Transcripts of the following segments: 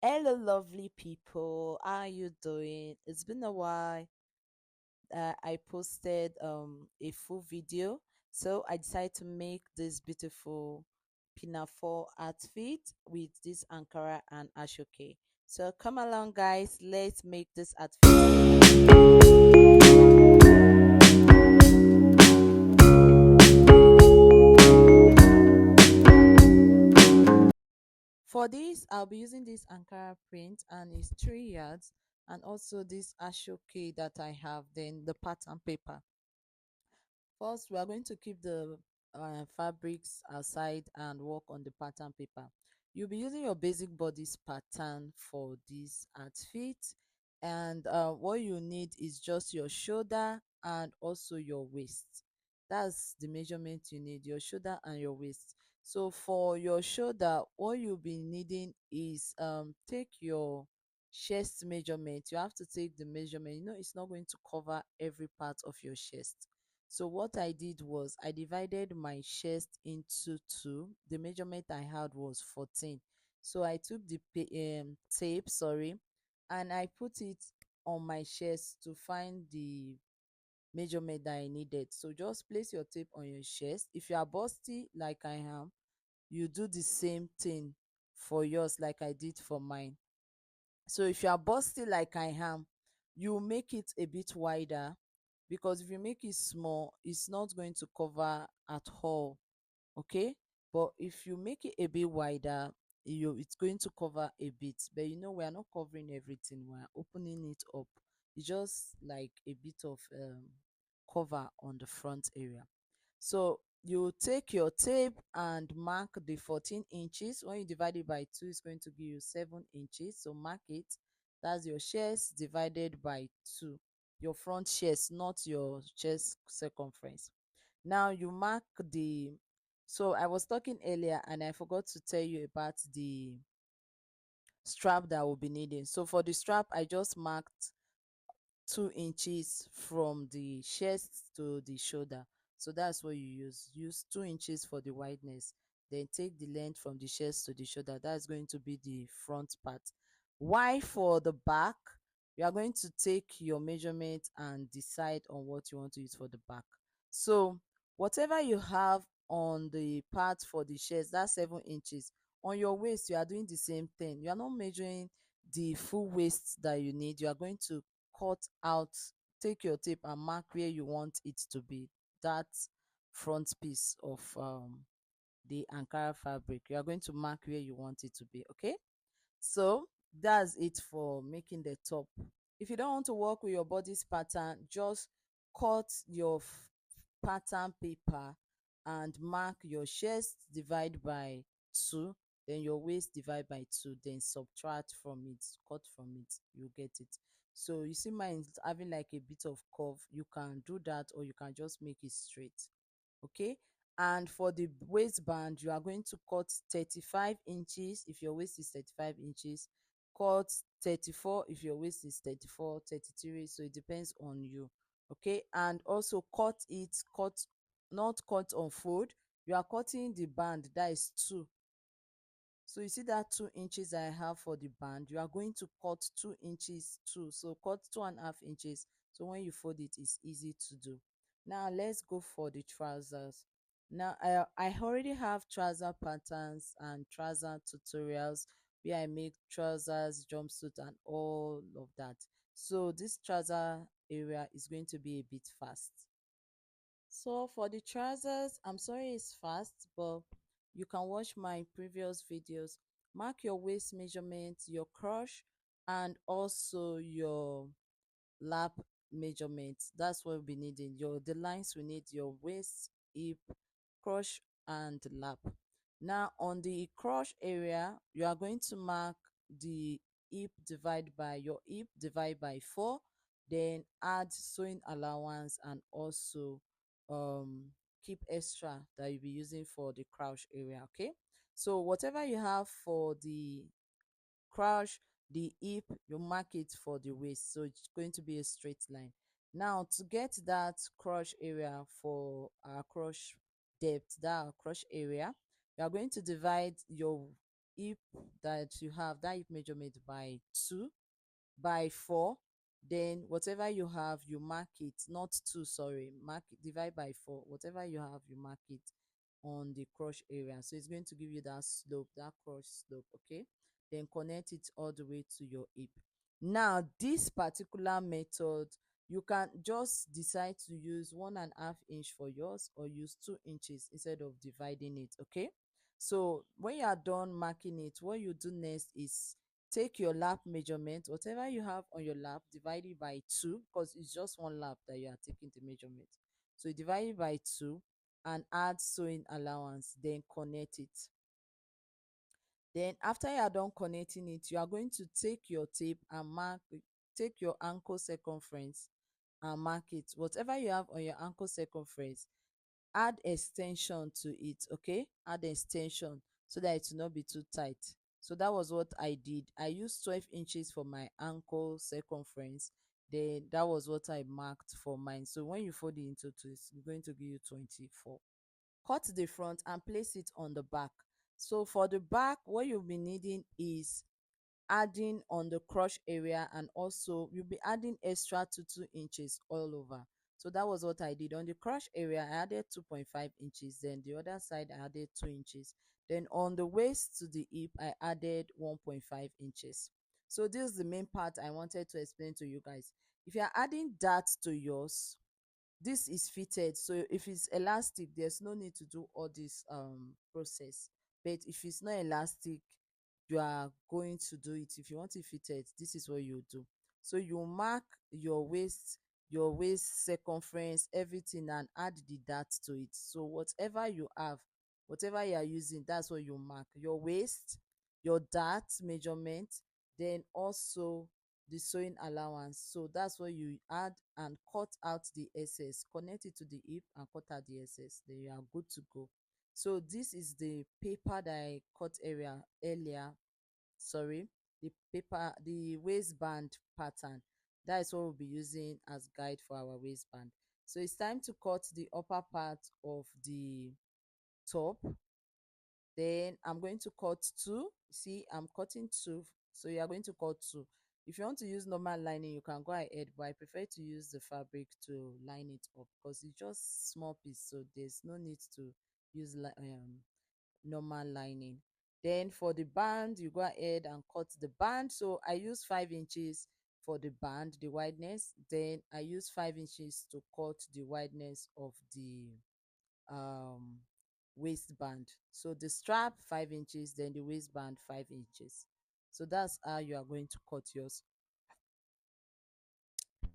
Hello, lovely people. How are you doing? It's been a while. I posted a full video, so I decided to make this beautiful Pinafore outfit with this Ankara and Asho-Oke. So come along, guys. Let's make this outfit. For this, I'll be using this Ankara print and it's 3 yards, and also this Asho-Oke that I have, then the pattern paper. First, we are going to keep the fabrics aside and work on the pattern paper. You'll be using your basic bodice pattern for this outfit, and what you need is just your shoulder and also your waist. That's the measurement you need, your shoulder and your waist. So for your shoulder, what you'll be needing is take your chest measurement. You have to take the measurement. It's not going to cover every part of your chest, so what I did was I divided my chest into two. The measurement I had was 14. So I took the tape, sorry, and I put it on my chest to find the measurement that I needed. So just place your tape on your chest. If you are busty like I am, you do the same thing for yours like I did for mine. So if you are busty like I am, you make it a bit wider, because if you make it small, it's not going to cover at all. Okay, but if you make it a bit wider, it's going to cover a bit. But we are not covering everything, we're opening it up. It's just like a bit of cover on the front area. So you take your tape and mark the 14 inches. When you divide it by 2, it's going to give you 7 inches. So mark it. That's your chest divided by 2. Your front chest, not your chest circumference. Now you mark the, so I was talking earlier and I forgot to tell you about the strap that we'll be needing. So for the strap, I just marked 2 inches from the chest to the shoulder. So that's what you use 2 inches for the wideness, then take the length from the chest to the shoulder. That's going to be the front part. Why for the back, you are going to take your measurement and decide on what you want to use for the back. So whatever you have on the part for the chest, that's 7 inches. On your waist, you are doing the same thing. You are not measuring the full waist that you need. You are going to cut out, take your tape and mark where you want it to be, that front piece of the Ankara fabric. You are going to mark where you want it to be. Okay, so that's it for making the top. If you don't want to work with your body's pattern, just cut your pattern paper and mark your chest, divide by 2, then your waist, divide by 2, then subtract from it, cut from it, you get it. So you see mine is having like a bit of curve. You can do that, or you can just make it straight. Okay, and for the waistband, you are going to cut 35 inches if your waist is 35 inches, cut 34 if your waist is 34, 33, so it depends on you. Okay, and also cut, not cut on fold. You are cutting the band, that is 2. So you see that 2 inches I have for the band, you are going to cut 2 inches too. So cut 2.5 inches. So when you fold it, it's easy to do. Now let's go for the trousers. Now I already have trouser patterns and trouser tutorials where I make trousers, jumpsuit, and all of that. So this trouser area is going to be a bit fast. So for the trousers, I'm sorry it's fast, but you can watch my previous videos. Mark your waist measurement, your crotch, and also your lap measurements. That's what we'll be needing. The lines we need, your waist, hip, crotch, and lap. Now on the crotch area, you are going to mark the hip divide by 4, then add sewing allowance, and also um keep extra that you'll be using for the crotch area. Okay, so whatever you have for the crotch, the hip, you mark it for the waist, so it's going to be a straight line. Now to get that crotch area for our crotch depth, that our crotch area, you are going to divide your hip that you have, that hip measurement by 2 by 4. Then whatever you have, you mark it, not 2, sorry, mark it, divide by 4. Whatever you have, you mark it on the crush area, so it's going to give you that slope, that crush slope. Okay, then connect it all the way to your hip. Now this particular method, you can just decide to use 1.5 inch for yours, or use 2 inches instead of dividing it. Okay, so when you are done marking it, what you do next is take your lap measurement, whatever you have on your lap, divide it by 2, because it's just one lap that you are taking the measurement. So you divide it by 2 and add sewing allowance, then connect it. Then after you are done connecting it, you are going to take your tape and mark, take your ankle circumference and mark it. Whatever you have on your ankle circumference, add extension to it. Okay, add extension so that it will not be too tight. So that was what I did. I used 12 inches for my ankle circumference, then that was what I marked for mine. So when you fold it into two, it's going to give you 24. Cut the front and place it on the back. So for the back, what you'll be needing is adding on the crush area, and also you'll be adding extra to 2 inches all over. So that was what I did. On the crush area, I added 2.5 inches, then the other side I added 2 inches. Then on the waist to the hip, I added 1.5 inches. So this is the main part I wanted to explain to you guys. If you are adding that to yours, this is fitted, so if it's elastic, there's no need to do all this process. But if it's not elastic, you are going to do it. If you want it fitted, this is what you do. So you mark your waist circumference, everything, and add the dart to it. So whatever you have, whatever you are using, that's what you mark: your waist, your dart measurement, then also the sewing allowance. So that's what you add, and cut out the excess, connect it to the hip and cut out the excess, then you are good to go. So this is the paper that I cut area earlier, sorry, the paper, the waistband pattern. That is what we'll be using as guide for our waistband. So it's time to cut the upper part of the top. Then I'm going to cut 2. See, I'm cutting 2, so you are going to cut 2. If you want to use normal lining, you can go ahead, but I prefer to use the fabric to line it up, because it's just small piece, so there's no need to use normal lining. Then for the band, you go ahead and cut the band. So I use 5 inches for the band, the wideness. Then I use 5 inches to cut the wideness of the um waistband. So the strap 5 inches, then the waistband 5 inches. So that's how you are going to cut yours.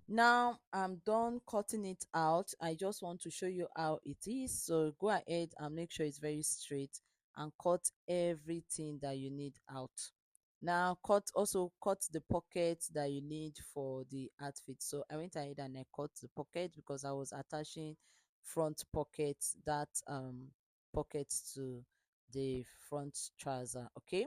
Now I'm done cutting it out. I just want to show you how it is. So go ahead and make sure it's very straight, and cut everything that you need out. Now cut the pockets that you need for the outfit. So I went ahead and I cut the pocket, because I was attaching front pockets, that pocket to the front trouser. Okay,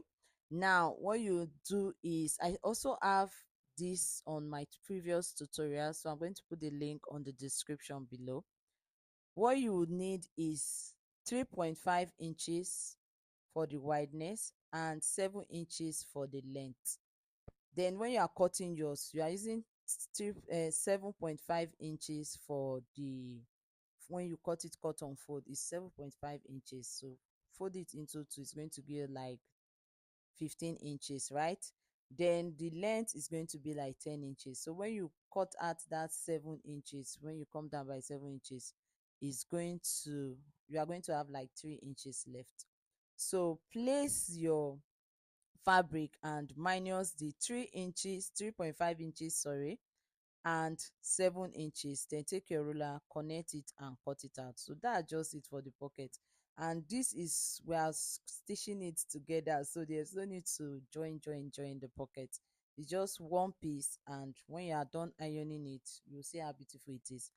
now what you do is, I also have this on my previous tutorial, so I'm going to put the link on the description below. What you would need is 3.5 inches for the wideness and 7 inches for the length. Then when you are cutting yours, you are using 7.5 inches for the, when you cut on fold, is 7.5 inches. So fold it into 2, it's going to give you like 15 inches, right? Then the length is going to be like 10 inches. So when you cut out that 7 inches, when you come down by 7 inches, is going to, you are going to have like 3 inches left. So place your fabric and minus the 3 inches, 3.5 inches, sorry, and 7 inches. Then take your ruler, connect it and cut it out. So that's just it for the pocket. And this is, we are stitching it together, so there's no need to join the pocket. It's just one piece, and when you are done ironing it, you'll see how beautiful it is.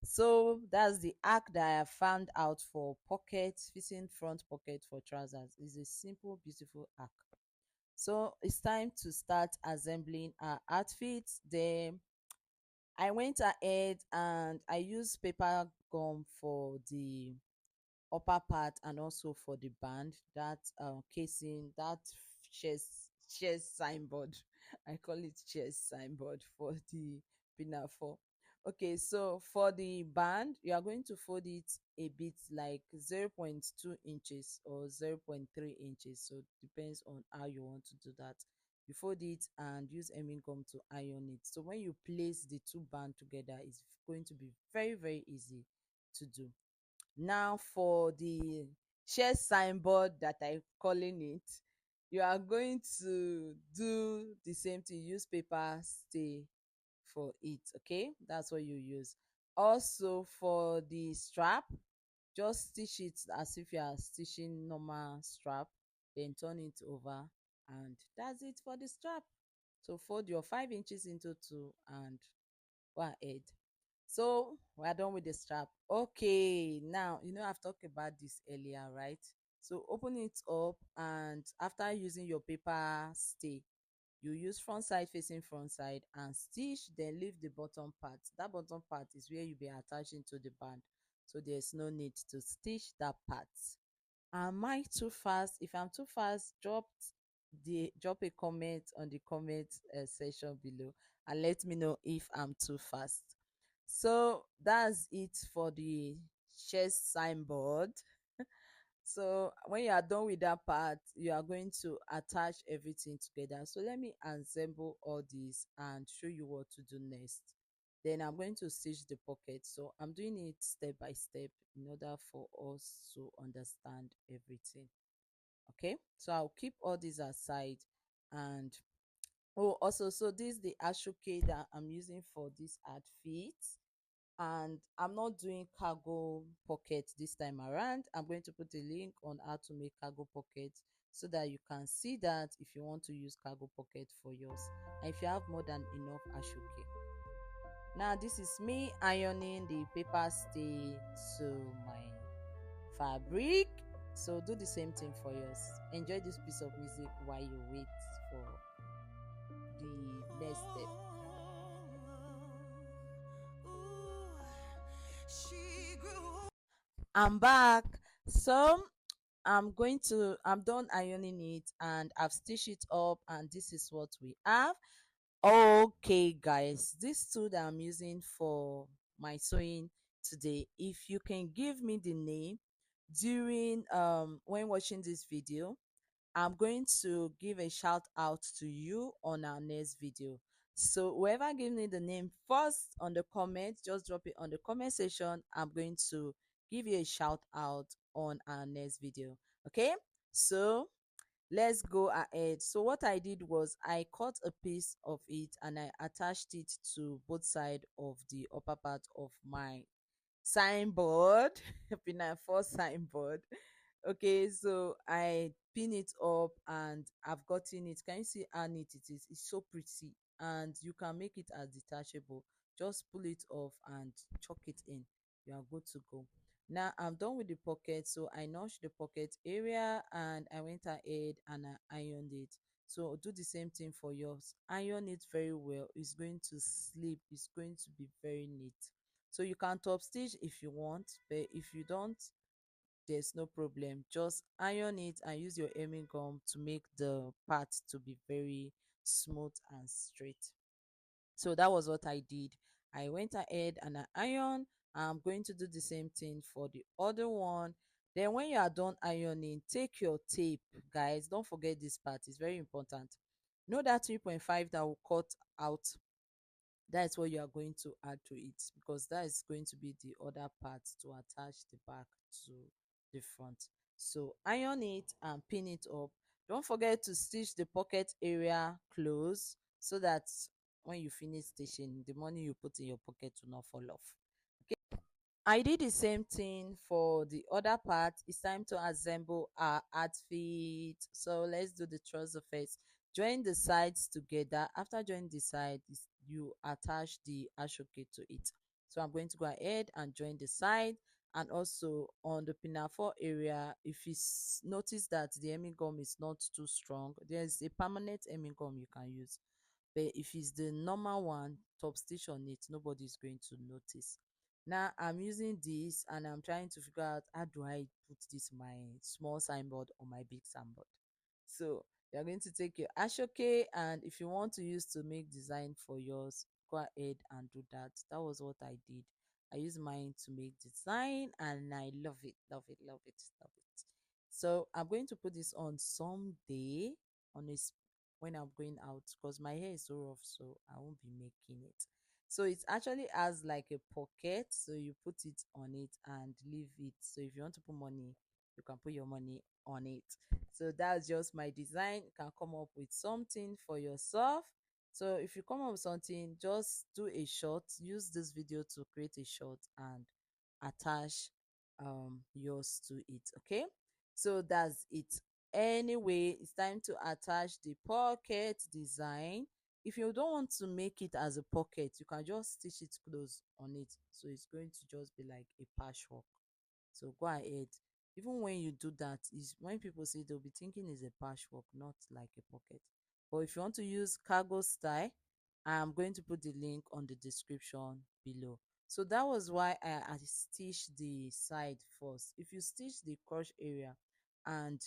So that's the arc that I have found out for pocket, fitting front pocket for trousers. It's a simple, beautiful arc. So it's time to start assembling our outfits. Then I went ahead and I used paper gum for the upper part and also for the band, that casing, that chest chest signboard. I call it chest signboard for the pinafore. Okay, so for the band, you are going to fold it a bit, like 0.2 inches or 0.3 inches. So depends on how you want to do that. You fold it and use hemming gum to iron it. So when you place the two band together, it's going to be very, very easy to do. Now for the share signboard that I calling it, you are going to do the same thing. Use paper stay for it. Okay, that's what you use. Also for the strap, just stitch it as if you are stitching normal strap, then turn it over, and that's it for the strap. So fold your 5 inches into two and go ahead. So we're done with the strap. Okay, now I've talked about this earlier, right? So open it up, and after using your paper stay, you use front side facing front side and stitch, then leave the bottom part. That bottom part is where you'll be attaching to the band, so there's no need to stitch that part. Am I too fast? If I'm too fast, drop a comment on the comment section below and let me know if I'm too fast. So that's it for the chest signboard. So when you are done with that part, you are going to attach everything together. So let me assemble all this and show you what to do next. Then I'm going to stitch the pocket. So I'm doing it step by step in order for us to understand everything. Okay, so I'll keep all these aside. And oh, also, so this is the Asọ-Oke that I'm using for this outfit, and I'm not doing cargo pocket this time around. I'm going to put a link on how to make cargo pocket so that you can see that if you want to use cargo pocket for yours, and if you have more than enough Asọ-Oke. Now this is me ironing the paper stay to my fabric. So do the same thing for yours. Enjoy this piece of music while you wait for the next step. I'm back. So I'm done ironing it and I've stitched it up, and this is what we have. Okay, guys, this tool that I'm using for my sewing today, if you can give me the name during when watching this video, I'm going to give a shout out to you on our next video. So whoever gives me the name first on the comment, just drop it on the comment section. I'm going to give you a shout out on our next video. Okay, so let's go ahead. So what I did was I cut a piece of it and I attached it to both sides of the upper part of my signboard. Pinafore signboard. Okay, so I pin it up and I've gotten it. Can you see how neat it is? It's so pretty, and you can make it as detachable. Just pull it off and chuck it in. You are good to go. Now I'm done with the pocket, so I notched the pocket area and I went ahead and I ironed it. So do the same thing for yours. Iron it very well. It's going to sleep. It's going to be very neat. So you can top stitch if you want, but if you don't, there's no problem. Just iron it and use your hemming gum to make the part to be very smooth and straight. So that was what I did. I went ahead and I iron. I'm going to do the same thing for the other one. Then when you are done ironing, take your tape, guys. Don't forget this part. It's very important. Know that 3.5 that will cut out, that's what you are going to add to it, because that is going to be the other part to attach the back to the front. So iron it and pin it up. Don't forget to stitch the pocket area close so that when you finish stitching, the money you put in your pocket will not fall off. I did the same thing for the other part. It's time to assemble our outfit. So let's do the trouser first. Join the sides together. After joining the sides, you attach the Asọ-Oke to it. So I'm going to go ahead and join the side, and also on the pinafore area. If you notice that the hemming gum is not too strong, there's a permanent hemming gum you can use. But if it's the normal one, top stitch on it, nobody's going to notice. Now I'm using this and I'm trying to figure out how do I put this my small signboard on my big signboard. So you're going to take your Asho-Oke, and if you want to use to make design for yours, go ahead and do that. That was what I did. I use mine to make design and I love it, love it, love it, love it. So I'm going to put this on someday on a when I'm going out because my hair is so rough, so I won't be making it. So it actually has like a pocket, so you put it on it and leave it. So if you want to put money, you can put your money on it. So that's just my design. You can come up with something for yourself. So if you come up with something, just do a short, use this video to create a short and attach yours to it. Okay, so that's it. Anyway, it's time to attach the pocket design. If you don't want to make it as a pocket, you can just stitch it close on it, so it's going to just be like a patchwork. So go ahead. Even when you do that, is when people say, they'll be thinking it's a patchwork, not like a pocket. But if you want to use cargo style, I'm going to put the link on the description below. So that was why I stitched the side first. If you stitch the crotch area and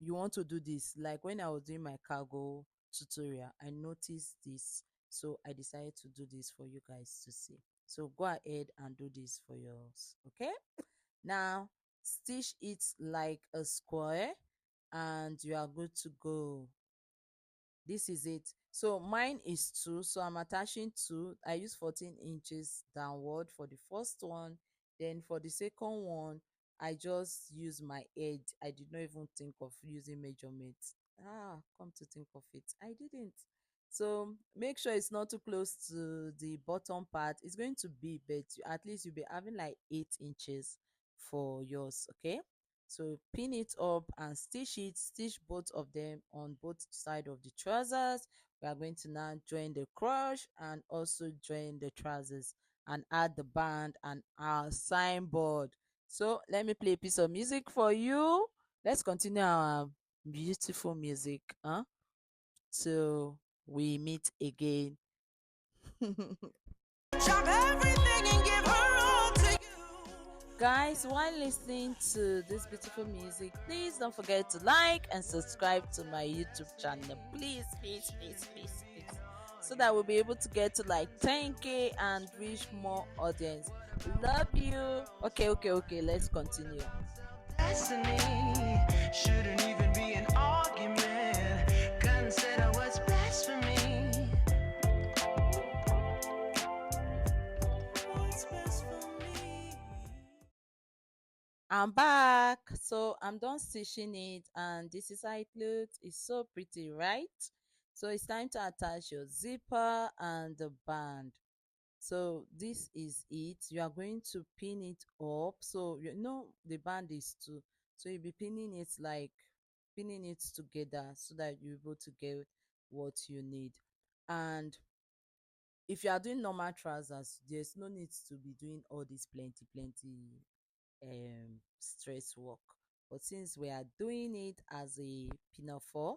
you want to do this, like when I was doing my cargo tutorial, I noticed this, so I decided to do this for you guys to see. So go ahead and do this for yours. Okay, now stitch it like a square and you are good to go. This is it. So mine is 2, so I'm attaching 2. I use 14 inches downward for the first one. Then for the second one, I just use my edge. I did not even think of using measurements. Come to think of it, I didn't. So make sure it's not too close to the bottom part. It's going to be, but at least you'll be having like 8 inches for yours. Okay, so pin it up and stitch it. Stitch both of them on both side of the trousers. We are going to now join the crotch and also join the trousers and add the band and our signboard. So let me play a piece of music for you. Let's continue our beautiful music, so we meet again. Drop everything and give her all to you. Guys, while listening to this beautiful music, please don't forget to like and subscribe to my YouTube channel. Please, please, please, please, please. So that we'll be able to get to like 10K and reach more audience. Love you. Okay, okay, okay. Let's continue. Destiny shouldn't even be an argument. Consider what's best for me. What's best for me. I'm back. So I'm done stitching it and this is how it looks. It's so pretty, right? So it's time to attach your zipper and the band. So this is it. You are going to pin it up. So you know the band is 2. So you'll be pinning it like pinning it together so that you're able to get what you need. And if you are doing normal trousers, there's no need to be doing all this plenty stress work. But since we are doing it as a Pinafore,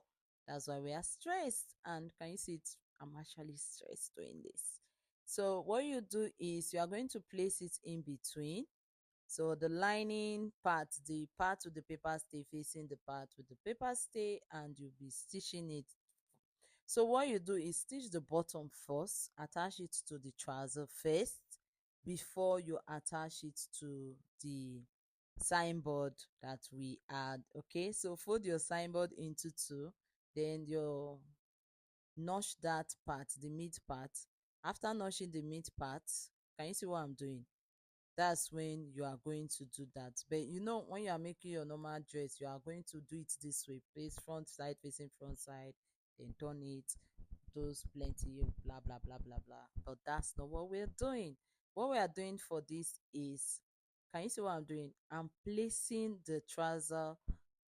that's why we are stressed. And can you see it? I'm actually stressed doing this. So what you do is you are going to place it in between. So the lining part, the part with the paper stay facing the part with the paper stay, and you'll be stitching it. So what you do is stitch the bottom first, attach it to the trouser first before you attach it to the signboard that we add. Okay, so fold your signboard into 2, then you notch that part, the mid part. After notching the mid part, can you see what I'm doing? That's when you are going to do that. But you know, when you are making your normal dress, you are going to do it this way: place front side facing front side, then turn it, those plenty blah blah blah blah blah. But that's not what we're doing. What we are doing for this is, can you see what I'm doing? I'm placing the trouser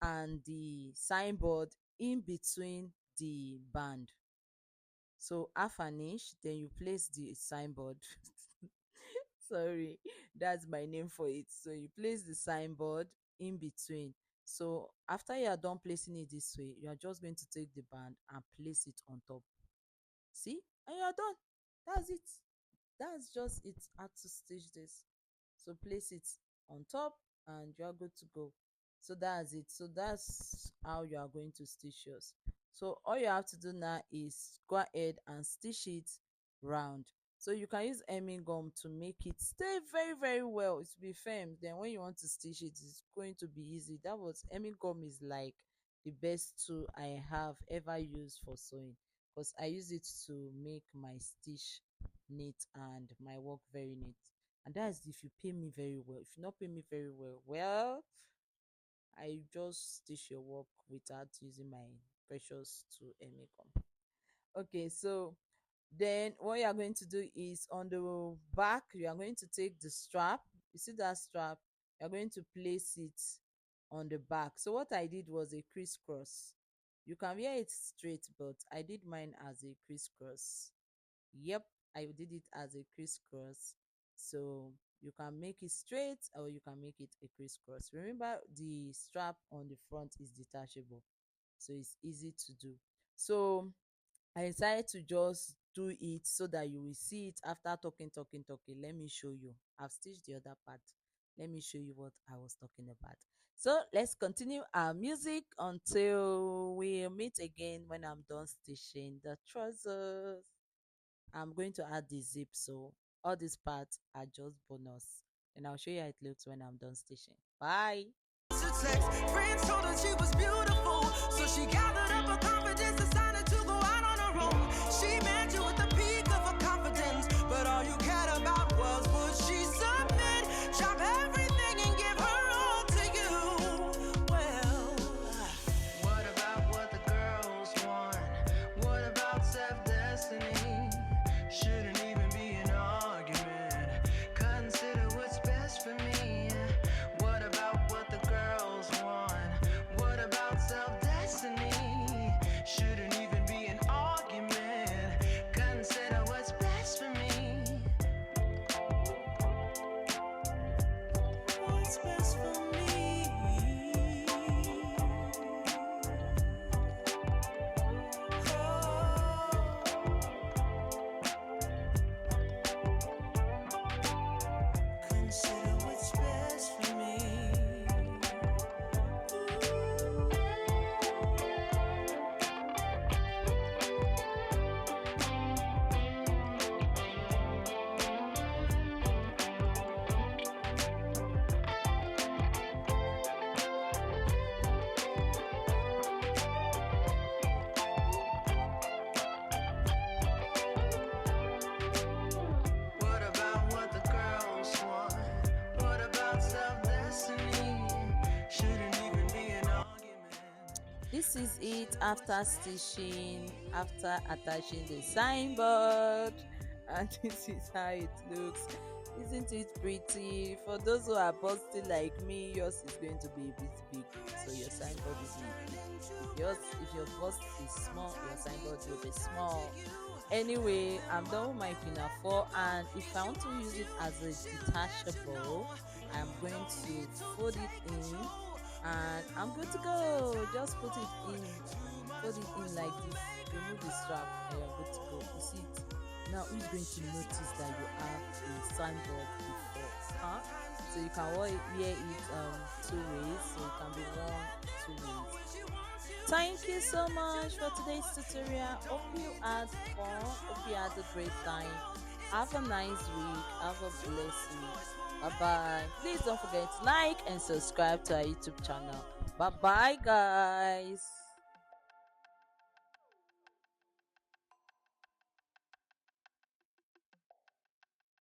and the signboard in between the band. So half an inch, then you place the signboard. Sorry, that's my name for it. So you place the signboard in between. So after you are done placing it this way, you are just going to take the band and place it on top. See? And you are done. That's it. That's just it, how to stitch this. So place it on top and you are good to go. So that's it. So that's how you are going to stitch yours. So all you have to do now is go ahead and stitch it round. So you can use hemming gum to make it stay very very well. It will be firm. Then when you want to stitch it, it's going to be easy. That was hemming gum is like the best tool I have ever used for sewing, because I use it to make my stitch neat and my work very neat. And that's if you pay me very well. If you not pay me very well, well, I just stitch your work without using my precious tool hemming gum. Okay, so then what you are going to do is on the back, you are going to take the strap. You see that strap? You are going to place it on the back. So what I did was a crisscross. You can wear it straight, but I did mine as a crisscross. Yep, I did it as a crisscross. So you can make it straight or you can make it a crisscross. Remember, the strap on the front is detachable, so it's easy to do. So I decided to just do it so that you will see it after talking. Let me show you. I've stitched the other part. Let me show you what I was talking about. So let's continue our music until we meet again when I'm done stitching the trousers. I'm going to add the zip, so all these parts are just bonus. And I'll show you how it looks when I'm done stitching. Bye. Friends told her she was beautiful, so she gathered up her confidence, decided to go out on her own. She met you with the peak of her confidence, but all you cared about was would she submit, drop everything and give her all to you. Well, what about what the girls want? What about self-destiny? Shouldn't even be an argument. Consider what's best for me. What about what the girls want? What about self-destiny? Shouldn't even be an argument. Consider what's best for me. What's best for me? Consider what's best for me. What about what the girls want? What about self-destiny? Shouldn't even be an argument. This is it after stitching, after attaching the signboard, and this is how it looks. Isn't it pretty? For those who are busty like me, yours is going to be a bit big, so your signboard is big. If your bust is small, your signboard will be small. Anyway, I'm done with my pinafore, and if I want to use it as a detachable, I'm going to fold it in and I'm good to go. Just put it in, fold it in like this, remove the strap, and you're good to go. You see it? Now who's going to notice that you have a signboard before? Huh? So you can wear it two ways, so it can be worn two ways. Thank you so much for today's tutorial. Hope you had fun. Hope you had a great time. Have a nice week. Have a blessed week. Bye bye. Please don't forget to like and subscribe to our YouTube channel. Bye bye, guys.